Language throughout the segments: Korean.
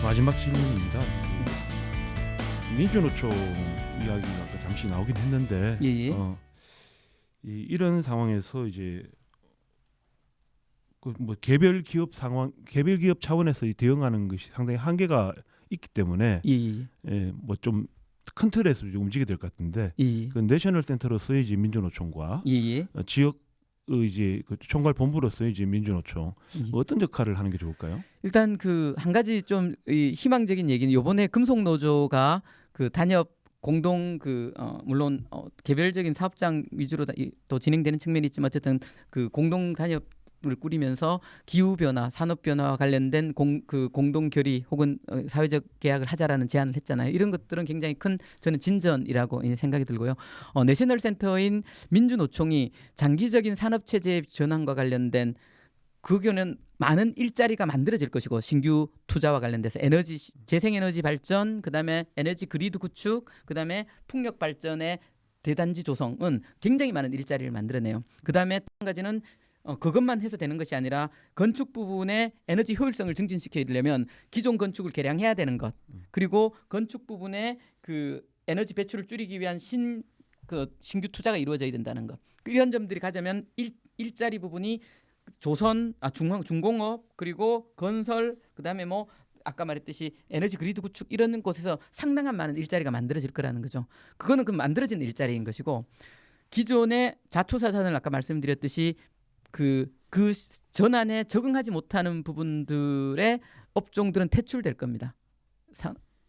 마지막 질문입니다. 민주노총 이야기가 아까 잠시 나오긴 했는데 예. 이런 상황에서 이제 그 뭐 개별 기업 차원에서 대응하는 것이 상당히 한계가 있기 때문에 뭐 좀 큰 틀에서 좀 움직여야 될 것 같은데 그 내셔널 센터로서의 이제 민주노총과 지역 이제 그 총괄 본부로서의 이제 민주노총 어떤 역할을 하는 게 좋을까요? 일단 그 한 가지 좀 희망적인 얘기는 이번에 금속노조가 그 단협 공동 물론 개별적인 사업장 위주로 또 진행되는 측면이 있지만 어쨌든 그 공동 단협을 꾸리면서 기후 변화, 산업 변화와 관련된 공동 결의 혹은 사회적 계약을 하자라는 제안을 했잖아요. 이런 것들은 굉장히 큰 저는 진전이라고 생각이 들고요. 내셔널 센터인 민주노총이 장기적인 산업 체제 전환과 관련된 그거는 많은 일자리가 만들어질 것이고 신규 투자와 관련돼서 에너지 재생에너지 발전, 그다음에 에너지 그리드 구축, 그다음에 풍력 발전의 대단지 조성은 굉장히 많은 일자리를 만들어내요. 그다음에 한 가지는 그것만 해서 되는 것이 아니라 건축 부분의 에너지 효율성을 증진시키려면 기존 건축을 개량해야 되는 것, 그리고 건축 부분의 그 에너지 배출을 줄이기 위한 신규 투자가 이루어져야 된다는 것. 이런 점들이 가자면 일자리 부분이 중공업 그리고 건설 그다음에 뭐 아까 말했듯이 에너지 그리드 구축 이런 곳에서 상당한 많은 일자리가 만들어질 거라는 거죠. 그거는 그 만들어진 일자리인 것이고 기존의 자초자산을 아까 말씀드렸듯이 그 전환에 적응하지 못하는 부분들의 업종들은 퇴출될 겁니다.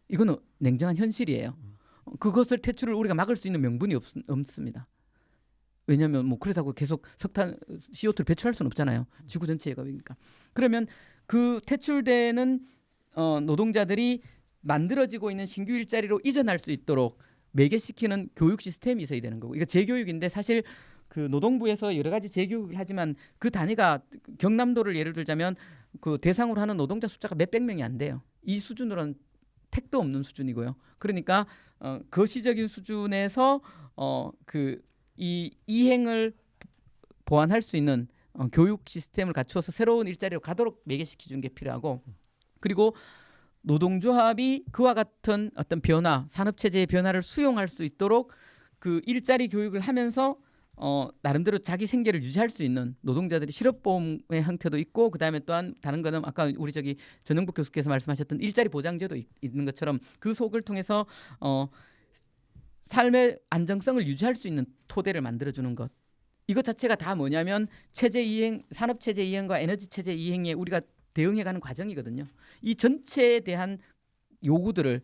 이거는 냉정한 현실이에요. 그것을 퇴출을 우리가 막을 수 있는 명분이 없습니다. 왜냐하면 뭐 그렇다고 계속 석탄 CO2를 배출할 수는 없잖아요. 지구 전체의 거니까. 그러면 그 퇴출되는 노동자들이 만들어지고 있는 신규 일자리로 이전할 수 있도록 매개시키는 교육 시스템이 있어야 되는 거고, 이거 재교육인데 사실 그 노동부에서 여러 가지 재교육을 하지만 그 단위가 경남도를 예를 들자면 그 대상으로 하는 노동자 숫자가 몇백 명이 안 돼요. 이 수준으로는 택도 없는 수준이고요. 그러니까 거시적인 수준에서 이 이행을 보완할 수 있는 교육 시스템을 갖추어서 새로운 일자리로 가도록 매개시켜 주는 게 필요하고, 그리고 노동조합이 그와 같은 어떤 변화, 산업체제의 변화를 수용할 수 있도록 그 일자리 교육을 하면서 나름대로 자기 생계를 유지할 수 있는 노동자들이 실업보험의 형태도 있고, 그다음에 또한 다른 거는 아까 우리 전영북 교수께서 말씀하셨던 일자리 보장제도 있는 것처럼 그 속을 통해서 삶의 안정성을 유지할 수 있는 토대를 만들어주는 것, 이것 자체가 다 뭐냐면 체제 이행, 산업 체제 이행과 에너지 체제 이행에 우리가 대응해가는 과정이거든요. 이 전체에 대한 요구들을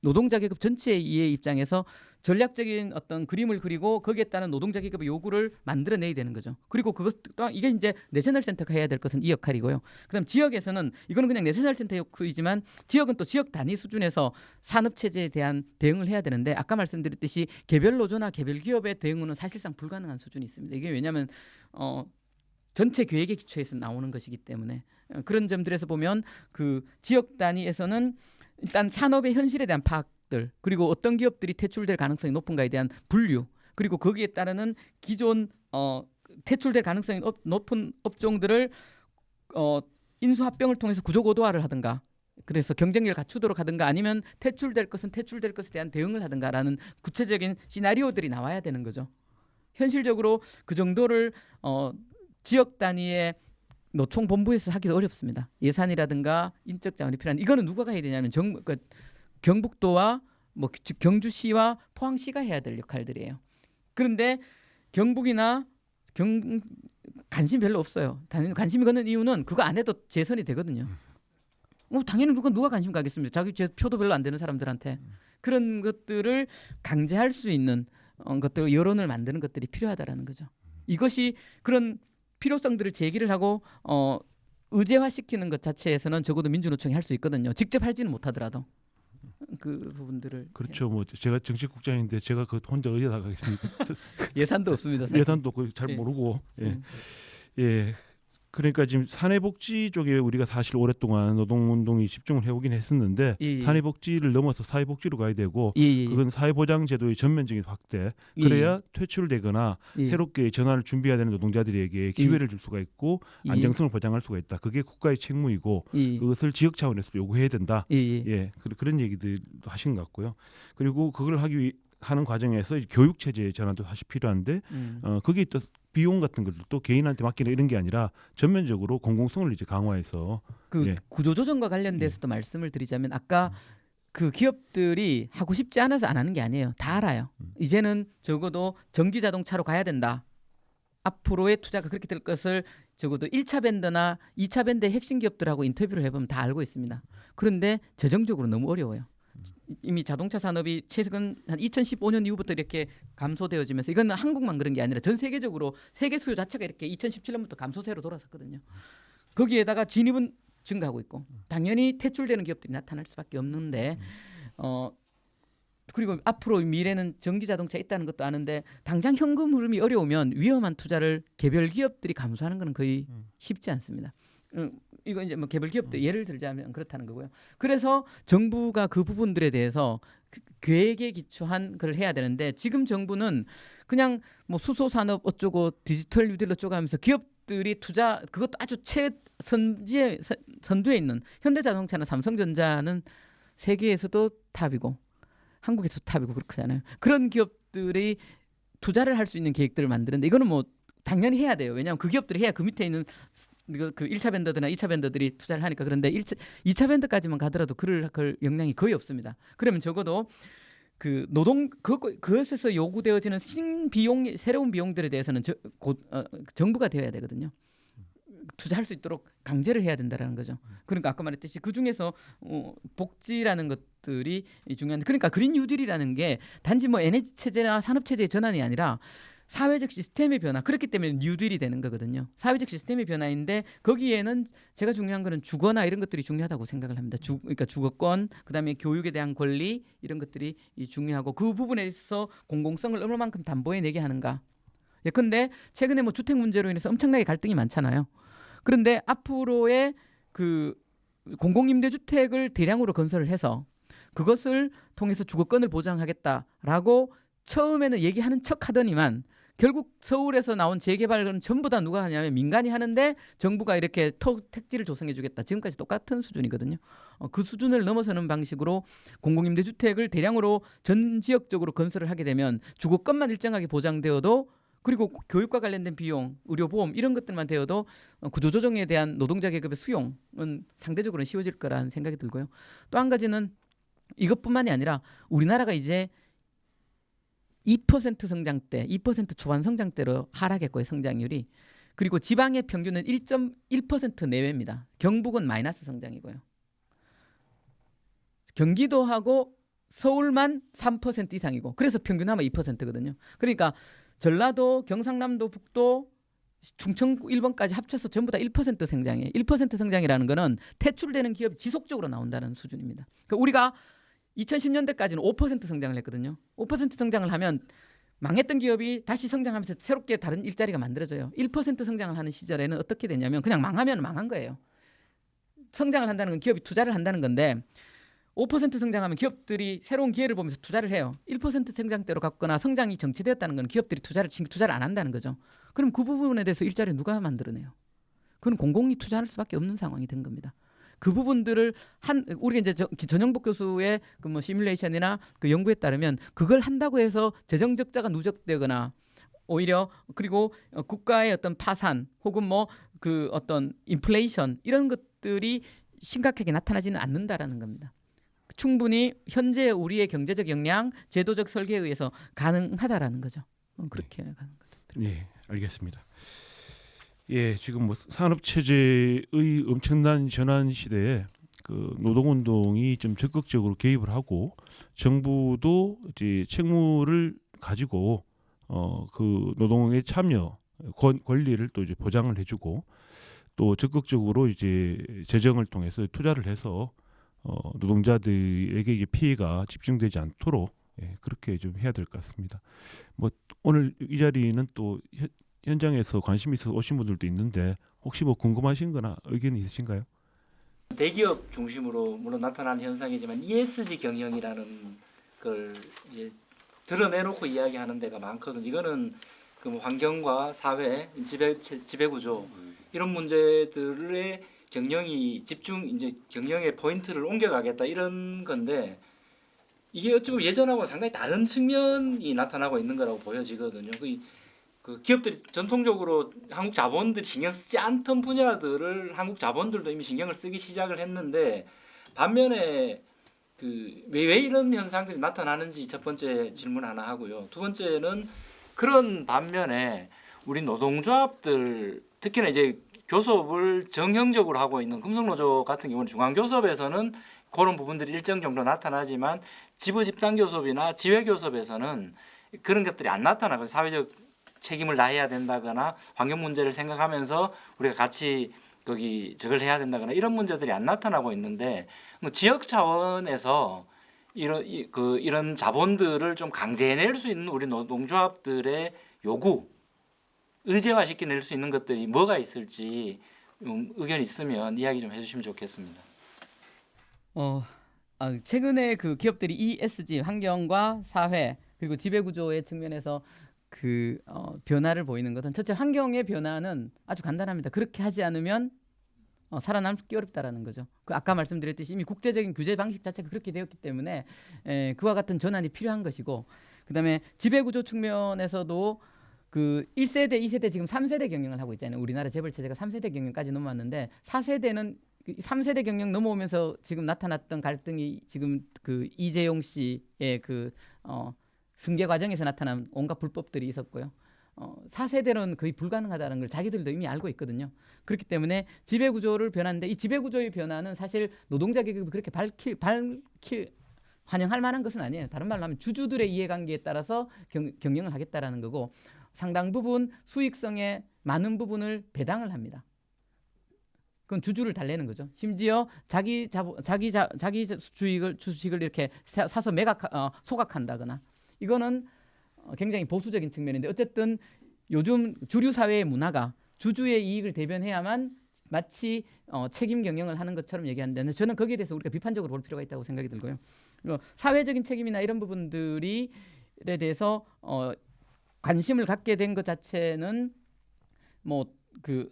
노동자 계급 전체의 이해 입장에서 전략적인 어떤 그림을 그리고 거기에 따른 노동자 계급의 요구를 만들어내야 되는 거죠. 그리고 그것 또한 이게 이제 내셔널 센터가 해야 될 것은 이 역할이고요. 그다음 지역에서는 이거는 그냥 내셔널 센터 역할이지만 지역은 또 지역 단위 수준에서 산업 체제에 대한 대응을 해야 되는데 아까 말씀드렸듯이 개별 노조나 개별 기업의 대응은 사실상 불가능한 수준이 있습니다. 이게 왜냐하면 전체 계획의 기초에서 나오는 것이기 때문에 그런 점들에서 보면 그 지역 단위에서는 일단 산업의 현실에 대한 파악들, 그리고 어떤 기업들이 퇴출될 가능성이 높은가에 대한 분류, 그리고 거기에 따르는 기존 퇴출될 가능성이 높은 업종들을 인수합병을 통해서 구조고도화를 하든가, 그래서 경쟁력을 갖추도록 하든가, 아니면 퇴출될 것에 대한 대응을 하든가라는 구체적인 시나리오들이 나와야 되는 거죠. 현실적으로 그 정도를 지역 단위의 노총 본부에서 하기도 어렵습니다. 예산이라든가 인적 자원이 필요한, 이거는 누가 해야 되냐면 경북도와 즉 경주시와 포항시가 해야 될 역할들이에요. 그런데 경북이나 관심 별로 없어요. 관심이 가는 이유는 그거 안 해도 재선이 되거든요. 당연히 누가 관심 가겠습니까? 자기 표도 별로 안 되는 사람들한테. 그런 것들을 강제할 수 있는 것들, 여론을 만드는 것들이 필요하다라는 거죠. 이것이 그런 필요성들을 제기를 하고 의제화시키는 것 자체에서는 적어도 민주노총이 할 수 있거든요. 직접 할지는 못하더라도 그 부분들을. 그렇죠. 뭐 제가 정치국장인데 제가 그 혼자 어디에 나가겠습니까? 예산도 없습니다. 사실. 예산도 잘 모르고. 예. 그러니까 지금 사내복지 쪽에 우리가 사실 오랫동안 노동운동이 집중을 해오긴 했었는데 예. 사내복지를 넘어서 사회복지로 가야 되고 예. 그건 사회보장제도의 전면적인 확대 그래야 퇴출되거나 새롭게 전환을 준비해야 되는 노동자들에게 기회를 줄 수가 있고 안정성을 보장할 수가 있다. 그게 국가의 책무이고 그것을 지역 차원에서 요구해야 된다. 그런 얘기들도 하신 것 같고요. 그리고 그걸 하는 과정에서 교육 체제의 전환도 사실 필요한데 거기에 또 비용 같은 것도 또 개인한테 맡기는 이런 게 아니라 전면적으로 공공성을 이제 강화해서 구조조정과 관련돼서도 말씀을 드리자면 아까 그 기업들이 하고 싶지 않아서 안 하는 게 아니에요. 다 알아요. 이제는 적어도 전기 자동차로 가야 된다. 앞으로의 투자가 그렇게 될 것을 적어도 1차 밴드나 2차 밴드의 핵심 기업들하고 인터뷰를 해보면 다 알고 있습니다. 그런데 재정적으로 너무 어려워요. 이미 자동차 산업이 최근 한 2015년 이후부터 이렇게 감소되어지면서 이건 한국만 그런 게 아니라 전 세계적으로 세계 수요 자체가 이렇게 2017년부터 감소세로 돌아섰거든요. 거기에다가 진입은 증가하고 있고 당연히 퇴출되는 기업들이 나타날 수밖에 없는데 그리고 앞으로 미래는 전기 자동차 있다는 것도 아는데 당장 현금 흐름이 어려우면 위험한 투자를 개별 기업들이 감수하는 것은 거의 쉽지 않습니다. 이거 이제 뭐 개별 기업도 예를 들자면 그렇다는 거고요. 그래서 정부가 그 부분들에 대해서 계획에 기초한 걸 해야 되는데 지금 정부는 그냥 뭐 수소 산업 어쩌고 디지털 뉴딜 어쩌고 하면서 기업들이 투자 그것도 아주 선두에 있는 현대자동차나 삼성전자는 세계에서도 탑이고 한국에서 탑이고 그렇잖아요. 그런 기업들이 투자를 할 수 있는 계획들을 만드는데 이거는 뭐 당연히 해야 돼요. 왜냐하면 그 기업들이 해야 그 밑에 있는 그 1차 밴더들이나 2차 밴더들이 투자를 하니까. 그런데 2차 밴더까지만 가더라도 그럴 역량이 거의 없습니다. 그러면 적어도 그 그것에서 요구되어지는 신비용, 새로운 비용들에 대해서는 정부가 되어야 되거든요. 투자할 수 있도록 강제를 해야 된다라는 거죠. 그러니까 아까 말했듯이 그 중에서 복지라는 것들이 중요한데, 그러니까 그린 뉴딜이라는 게 단지 뭐 에너지 체제나 산업 체제의 전환이 아니라 사회적 시스템의 변화, 그렇기 때문에 뉴딜이 되는 거거든요. 사회적 시스템의 변화인데 거기에는 제가 중요한 거는 주거나 이런 것들이 중요하다고 생각을 합니다. 그러니까 주거권, 그다음에 교육에 대한 권리 이런 것들이 중요하고 그 부분에 있어서 공공성을 얼마만큼 담보해내게 하는가. 예컨대 최근에 뭐 주택 문제로 인해서 엄청나게 갈등이 많잖아요. 그런데 앞으로의 그 공공임대주택을 대량으로 건설을 해서 그것을 통해서 주거권을 보장하겠다라고 처음에는 얘기하는 척 하더니만 결국 서울에서 나온 재개발은 전부 다 누가 하냐면 민간이 하는데 정부가 이렇게 택지를 조성해 주겠다. 지금까지 똑같은 수준이거든요. 그 수준을 넘어서는 방식으로 공공임대주택을 대량으로 전 지역적으로 건설을 하게 되면 주거권만 일정하게 보장되어도, 그리고 교육과 관련된 비용, 의료보험 이런 것들만 되어도 구조조정에 대한 노동자 계급의 수용은 상대적으로는 쉬워질 거라는 생각이 들고요. 또 한 가지는 이것뿐만이 아니라 우리나라가 이제 2% 성장대, 2% 초반 성장대로 하락했고요, 성장률이. 그리고 지방의 평균은 1.1% 내외입니다. 경북은 마이너스 성장이고요. 경기도하고 서울만 3% 이상이고, 그래서 평균하면 2%거든요. 그러니까 전라도, 경상남도, 북도, 충청, 일본까지 합쳐서 전부 다 1% 성장이에요. 1% 성장이라는 거는 퇴출되는 기업이 지속적으로 나온다는 수준입니다. 그러니까 우리가 2010년대까지는 5% 성장을 했거든요. 5% 성장을 하면 망했던 기업이 다시 성장하면서 새롭게 다른 일자리가 만들어져요. 1% 성장을 하는 시절에는 어떻게 되냐면 그냥 망하면 망한 거예요. 성장을 한다는 건 기업이 투자를 한다는 건데 5% 성장하면 기업들이 새로운 기회를 보면서 투자를 해요. 1% 성장대로 갔거나 성장이 정체되었다는 건 기업들이 투자를 안 한다는 거죠. 그럼 그 부분에 대해서 일자리 누가 만들어내요? 그건 공공이 투자할 수밖에 없는 상황이 된 겁니다. 그 부분들을 우리가 이제 전영복 교수의 그 뭐 시뮬레이션이나 그 연구에 따르면 그걸 한다고 해서 재정 적자가 누적되거나 오히려 그리고 국가의 어떤 파산 혹은 뭐 그 어떤 인플레이션 이런 것들이 심각하게 나타나지는 않는다라는 겁니다. 충분히 현재 우리의 경제적 역량, 제도적 설계에 의해서 가능하다라는 거죠. 그렇게 가는 거죠. 네, 알겠습니다. 예, 지금 뭐 산업 체제의 엄청난 전환 시대에 그 노동운동이 좀 적극적으로 개입을 하고 정부도 이제 책무를 가지고 그 노동의 참여 권리를 또 이제 보장을 해주고 또 적극적으로 이제 재정을 통해서 투자를 해서 노동자들에게 이게 피해가 집중되지 않도록 그렇게 좀 해야 될 것 같습니다. 뭐 오늘 이 자리는 또 현장에서 관심 있어서 오신 분들도 있는데 혹시 뭐 궁금하신 거나 의견이 있으신가요? 대기업 중심으로 물론 나타나는 현상이지만 ESG 경영이라는 걸 이제 드러내놓고 이야기하는 데가 많거든요. 이거는 그뭐 환경과 사회, 지배 구조 이런 문제들의 경영이 이제 경영의 포인트를 옮겨가겠다 이런 건데 이게 어찌 보면 예전하고 상당히 다른 측면이 나타나고 있는 거라고 보여지거든요. 그 기업들이 전통적으로 한국 자본들이 신경 쓰지 않던 분야들을 한국 자본들도 이미 신경을 쓰기 시작을 했는데 반면에 왜 이런 현상들이 나타나는지 첫 번째 질문 하나 하고요. 두 번째는 그런 반면에 우리 노동조합들 특히나 이제 교섭을 정형적으로 하고 있는 금속노조 같은 경우는 중앙교섭에서는 그런 부분들이 일정 정도 나타나지만 지부 집단교섭이나 지회교섭에서는 그런 것들이 안 나타나고 사회적 책임을 다해야 된다거나 환경 문제를 생각하면서 우리가 같이 거기 저걸 해야 된다거나 이런 문제들이 안 나타나고 있는데 지역 차원에서 이런 자본들을 좀 강제해낼 수 있는 우리 노동조합들의 요구, 의제화시켜낼 수 있는 것들이 뭐가 있을지 의견 있으면 이야기 좀 해주시면 좋겠습니다. 최근에 그 기업들이 ESG 환경과 사회 그리고 지배구조의 측면에서 변화를 보이는 것은 첫째 환경의 변화는 아주 간단합니다. 그렇게 하지 않으면 살아남기 어렵다라는 거죠. 아까 말씀드렸듯이 이미 국제적인 규제 방식 자체가 그렇게 되었기 때문에 그와 같은 전환이 필요한 것이고 그다음에 지배구조 측면에서도 1세대, 2세대 지금 3세대 경영을 하고 있잖아요. 우리나라 재벌 체제가 3세대 경영까지 넘어왔는데 4세대는 3세대 경영 넘어오면서 지금 나타났던 갈등이 지금 이재용 씨의 승계 과정에서 나타난 온갖 불법들이 있었고요. 4세대로는 거의 불가능하다는 걸 자기들도 이미 알고 있거든요. 그렇기 때문에 지배구조를 변하는데 이 지배구조의 변화는 사실 노동자 계급이 그렇게 환영할 만한 것은 아니에요. 다른 말로 하면 주주들의 이해관계에 따라서 경영을 하겠다라는 거고 상당 부분 수익성의 많은 부분을 배당을 합니다. 그건 주주를 달래는 거죠. 심지어 자기 주식을 이렇게 사서 소각한다거나 이거는 굉장히 보수적인 측면인데 어쨌든 요즘 주류 사회의 문화가 주주의 이익을 대변해야만 마치 책임 경영을 하는 것처럼 얘기하는데 저는 거기에 대해서 우리가 비판적으로 볼 필요가 있다고 생각이 들고요. 사회적인 책임이나 이런 부분들에 대해서 관심을 갖게 된 것 자체는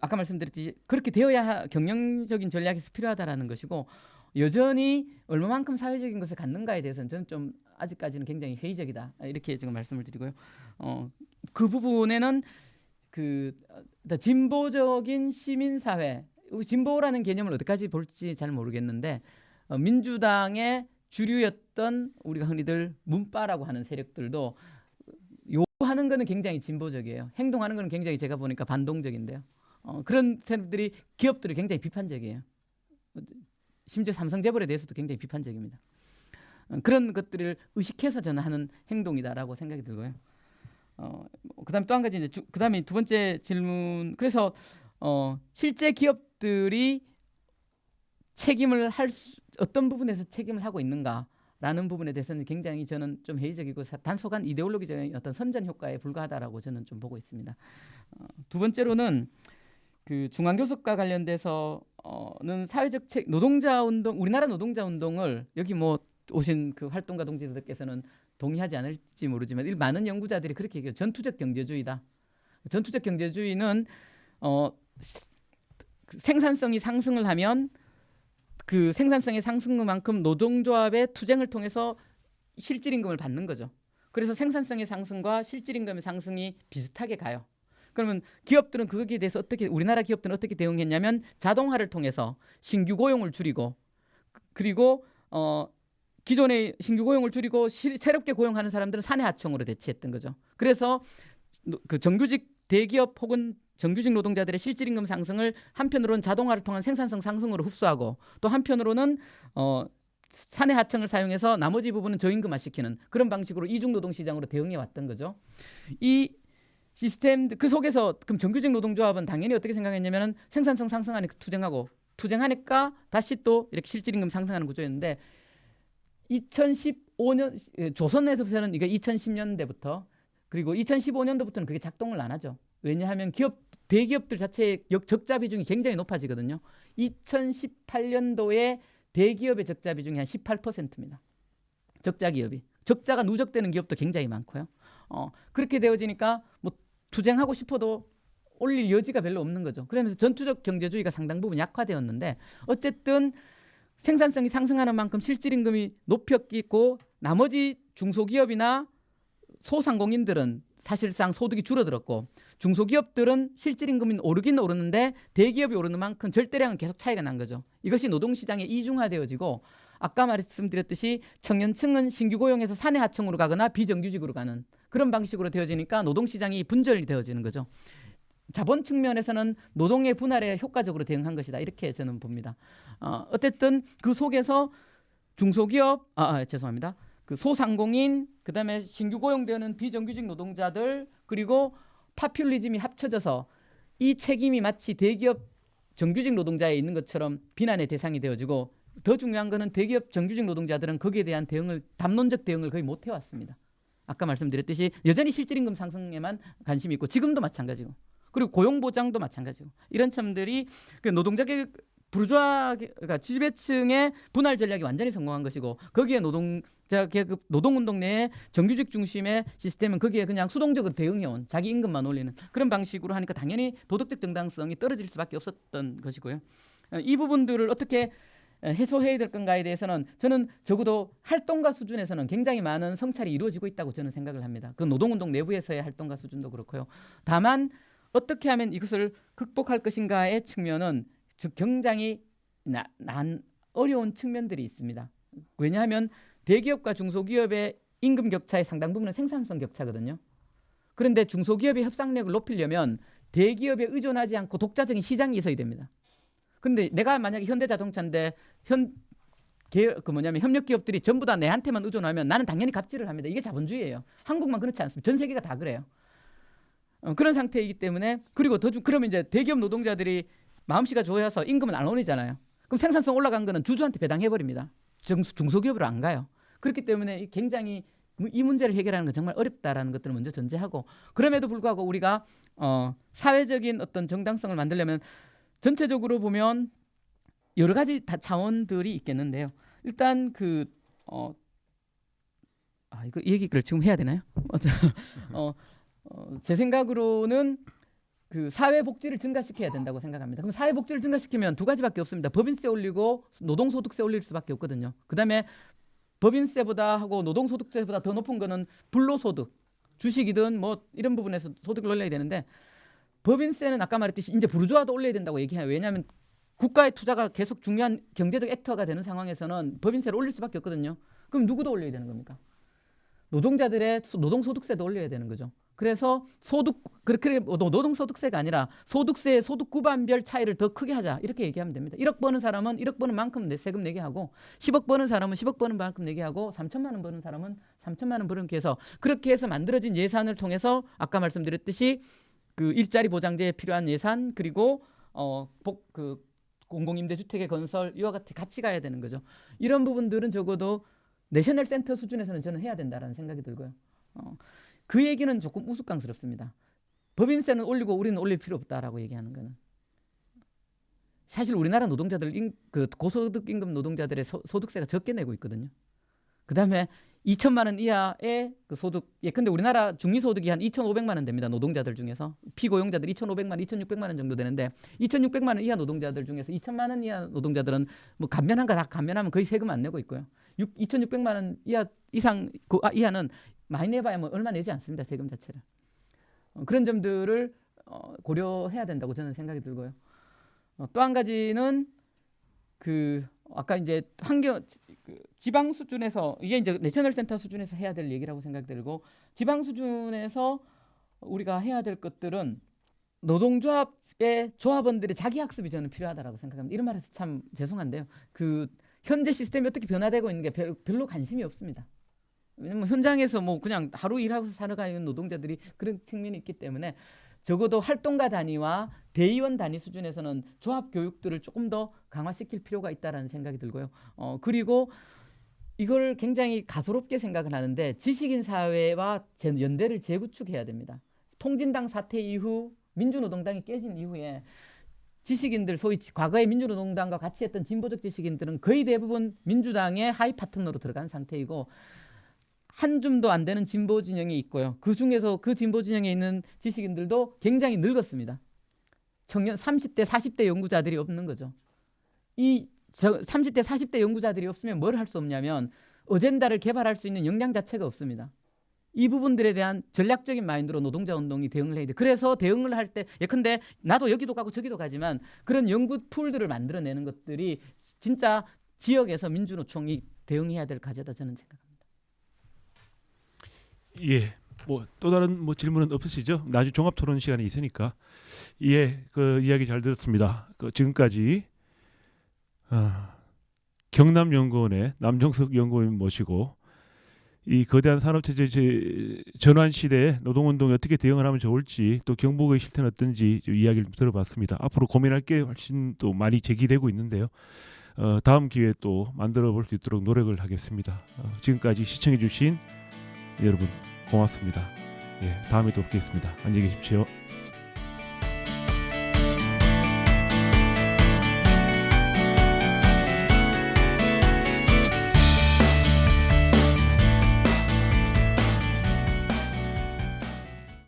아까 말씀드렸듯이 그렇게 되어야 경영적인 전략이 필요하다라는 것이고 여전히 얼마만큼 사회적인 것을 갖는가에 대해서는 저는 좀 아직까지는 굉장히 회의적이다 이렇게 지금 말씀을 드리고요. 그 부분에는 진보적인 시민사회 진보라는 개념을 어디까지 볼지 잘 모르겠는데 민주당의 주류였던 우리가 흔히들 문파라고 하는 세력들도 요구하는 거는 굉장히 진보적이에요. 행동하는 거는 굉장히 제가 보니까 반동적인데요. 그런 세력들이 기업들이 굉장히 비판적이에요. 심지어 삼성재벌에 대해서도 굉장히 비판적입니다. 그런 것들을 의식해서 저는 하는 행동이다라고 생각이 들고요. 그다음 또 한 가지 이제 그다음에 두 번째 질문. 그래서 실제 기업들이 어떤 부분에서 책임을 하고 있는가라는 부분에 대해서는 굉장히 저는 좀 회의적이고 단속한 이데올로기적인 어떤 선전 효과에 불과하다라고 저는 좀 보고 있습니다. 두 번째로는 중앙교섭과 관련돼서는 사회적 노동자 운동, 우리나라 노동자 운동을 여기 오신 활동가 동지들께서는 동의하지 않을지 모르지만 많은 연구자들이 그렇게 얘기해요. 전투적 경제주의다. 전투적 경제주의는 생산성이 상승을 하면 그 생산성의 상승만큼 노동조합의 투쟁을 통해서 실질임금을 받는 거죠. 그래서 생산성의 상승과 실질임금의 상승이 비슷하게 가요. 그러면 기업들은 거기에 대해서 우리나라 기업들은 어떻게 대응했냐면 자동화를 통해서 신규 고용을 줄이고 그리고 기존의 신규 고용을 줄이고 새롭게 고용하는 사람들은 사내 하청으로 대체했던 거죠. 그래서 정규직 대기업 혹은 정규직 노동자들의 실질임금 상승을 한편으로는 자동화를 통한 생산성 상승으로 흡수하고 또 한편으로는 사내 하청을 사용해서 나머지 부분은 저임금화 시키는 그런 방식으로 이중노동 시장으로 대응해 왔던 거죠. 이 시스템 그 속에서 그럼 정규직 노동조합은 당연히 어떻게 생각했냐면 생산성 상승하니까 투쟁하니까 다시 또 이렇게 실질임금 상승하는 구조였는데 2015년 조선에서는 이게 2010년대부터 그리고 2015년도부터는 그게 작동을 안 하죠. 왜냐하면 기업 대기업들 자체의 적자 비중이 굉장히 높아지거든요. 2018년도에 대기업의 적자 비중이 한 18%입니다. 적자 기업이. 적자가 누적되는 기업도 굉장히 많고요. 그렇게 되어지니까 뭐 투쟁하고 싶어도 올릴 여지가 별로 없는 거죠. 그러면서 전투적 경제주의가 상당 부분 약화되었는데 어쨌든 생산성이 상승하는 만큼 실질임금이 높였고 나머지 중소기업이나 소상공인들은 사실상 소득이 줄어들었고 중소기업들은 실질임금이 오르긴 오르는데 대기업이 오르는 만큼 절대량은 계속 차이가 난 거죠. 이것이 노동시장에 이중화되어지고 아까 말씀드렸듯이 청년층은 신규 고용에서 사내 하청으로 가거나 비정규직으로 가는 그런 방식으로 되어지니까 노동시장이 분절이 되어지는 거죠. 자본 측면에서는 노동의 분할에 효과적으로 대응한 것이다. 이렇게 저는 봅니다. 어쨌든 그 속에서 중소기업, 죄송합니다. 그 소상공인, 그다음에 신규 고용되는 비정규직 노동자들 그리고 파퓰리즘이 합쳐져서 이 책임이 마치 대기업 정규직 노동자에 있는 것처럼 비난의 대상이 되어지고 더 중요한 거는 대기업 정규직 노동자들은 거기에 대한 대응을 담론적 대응을 거의 못 해왔습니다. 아까 말씀드렸듯이 여전히 실질임금 상승에만 관심이 있고 지금도 마찬가지고 그리고 고용보장도 마찬가지고 이런 점들이 그 노동자 계급 부르주아가 지배층의 분할 전략이 완전히 성공한 것이고 거기에 노동자 계급 노동운동 내에 정규직 중심의 시스템은 거기에 그냥 수동적으로 대응해온 자기 임금만 올리는 그런 방식으로 하니까 당연히 도덕적 정당성이 떨어질 수밖에 없었던 것이고요. 이 부분들을 어떻게 해소해야 될 건가에 대해서는 저는 적어도 활동가 수준에서는 굉장히 많은 성찰이 이루어지고 있다고 저는 생각을 합니다. 그 노동운동 내부에서의 활동가 수준도 그렇고요. 다만 어떻게 하면 이것을 극복할 것인가의 측면은 즉 굉장히 어려운 측면들이 있습니다. 왜냐하면 대기업과 중소기업의 임금 격차의 상당 부분은 생산성 격차거든요. 그런데 중소기업의 협상력을 높이려면 대기업에 의존하지 않고 독자적인 시장이 있어야 됩니다. 그런데 내가 만약에 현대자동차인데 협력 기업들이 전부 다 내한테만 의존하면 나는 당연히 갑질을 합니다. 이게 자본주의예요. 한국만 그렇지 않습니다. 전 세계가 다 그래요. 그런 상태이기 때문에 그리고 그러면 이제 대기업 노동자들이 마음씨가 좋아서 임금은 안 올리잖아요. 그럼 생산성 올라간 거는 주주한테 배당해버립니다. 중소기업으로 안 가요. 그렇기 때문에 굉장히 이 문제를 해결하는 건 정말 어렵다라는 것들을 먼저 전제하고 그럼에도 불구하고 우리가 사회적인 어떤 정당성을 만들려면 전체적으로 보면 여러 가지 차원들이 있겠는데요. 일단 이거 얘기를 지금 해야 되나요? 제 생각으로는 그 사회복지를 증가시켜야 된다고 생각합니다. 그럼 사회복지를 증가시키면 두 가지밖에 없습니다. 법인세 올리고 노동소득세 올릴 수밖에 없거든요. 그다음에 법인세보다 하고 노동소득세보다 더 높은 거는 불로소득, 주식이든 뭐 이런 부분에서 소득을 올려야 되는데 법인세는 아까 말했듯이 이제 부르주아도 올려야 된다고 얘기해요. 왜냐하면 국가의 투자가 계속 중요한 경제적 액터가 되는 상황에서는 법인세를 올릴 수밖에 없거든요. 그럼 누구도 올려야 되는 겁니까? 노동자들의 노동소득세도 올려야 되는 거죠. 그래서 노동소득세가 아니라 소득세의 소득 구반별 차이를 더 크게 하자 이렇게 얘기하면 됩니다. 1억 버는 사람은 1억 버는 만큼 세금 내게 하고 10억 버는 사람은 10억 버는 만큼 내게 하고 3천만 원 버는 사람은 3천만 원 버는 해서 그렇게 해서 만들어진 예산을 통해서 아까 말씀드렸듯이 그 일자리 보장제에 필요한 예산 그리고 공공임대주택의 건설 이와 같이 가야 되는 거죠. 이런 부분들은 적어도 내셔널 센터 수준에서는 저는 해야 된다라는 생각이 들고요. 그 얘기는 조금 우스꽝스럽습니다. 법인세는 올리고 우리는 올릴 필요 없다라고 얘기하는 거는 사실 우리나라 노동자들 고소득 임금 노동자들의 소득세가 적게 내고 있거든요. 그다음에 2천만 원 이하의 그 소득 근데 우리나라 중위소득이 한 2,500만 원 됩니다. 노동자들 중에서 피고용자들 2,500만 2,600만 원 정도 되는데 2,600만 원 이하 노동자들 중에서 2천만 원 이하 노동자들은 뭐 감면한 거 다 감면하면 거의 세금 안 내고 있고요. 2,600만 원 이하는 많이 내봐야 뭐 얼마 내지 않습니다. 세금 자체를. 그런 점들을 고려해야 된다고 저는 생각이 들고요. 또 한 가지는 아까 이제 지방 수준에서 이게 이제 내셔널 센터 수준에서 해야 될 얘기라고 생각이 들고 지방 수준에서 우리가 해야 될 것들은 노동조합의 조합원들의 자기 학습이 저는 필요하다라고 생각합니다. 이런 말해서 참 죄송한데요. 현재 시스템이 어떻게 변화되고 있는 게 별로 관심이 없습니다. 왜냐면 현장에서 뭐 그냥 하루 일하고 살아가는 노동자들이 그런 측면이 있기 때문에 적어도 활동가 단위와 대의원 단위 수준에서는 조합 교육들을 조금 더 강화시킬 필요가 있다라는 생각이 들고요. 그리고 이걸 굉장히 가소롭게 생각을 하는데 지식인 사회와 연대를 재구축해야 됩니다. 통진당 사태 이후 민주노동당이 깨진 이후에 지식인들 소위 과거에 민주노동당과 같이 했던 진보적 지식인들은 거의 대부분 민주당의 하이 파트너로 들어간 상태이고 한 줌도 안 되는 진보 진영이 있고요. 그 중에서 그 진보 진영에 있는 지식인들도 굉장히 늙었습니다. 청년 30대, 40대 연구자들이 없는 거죠. 이 30대, 40대 연구자들이 없으면 뭘 할 수 없냐면 어젠다를 개발할 수 있는 역량 자체가 없습니다. 이 부분들에 대한 전략적인 마인드로 노동자 운동이 대응을 해야 돼. 그래서 대응을 할 때 예컨대 나도 여기도 가고 저기도 가지만 그런 연구 툴들을 만들어내는 것들이 진짜 지역에서 민주노총이 대응해야 될 과제다 저는 생각합니다. 예, 뭐 또 다른 뭐 질문은 없으시죠? 나중에 종합 토론 시간이 있으니까. 예, 그 이야기 잘 들었습니다. 그 지금까지 경남연구원의 남정석 연구원 모시고 이 거대한 산업체제 전환 시대에 노동운동에 어떻게 대응을 하면 좋을지 또 경북의 실태는 어떤지 이야기를 좀 들어봤습니다. 앞으로 고민할 게 훨씬 또 많이 제기되고 있는데요. 다음 기회에 또 만들어 볼 수 있도록 노력을 하겠습니다. 지금까지 시청해주신 여러분 고맙습니다. 예, 다음에 또 뵙겠습니다. 안녕히 계십시오.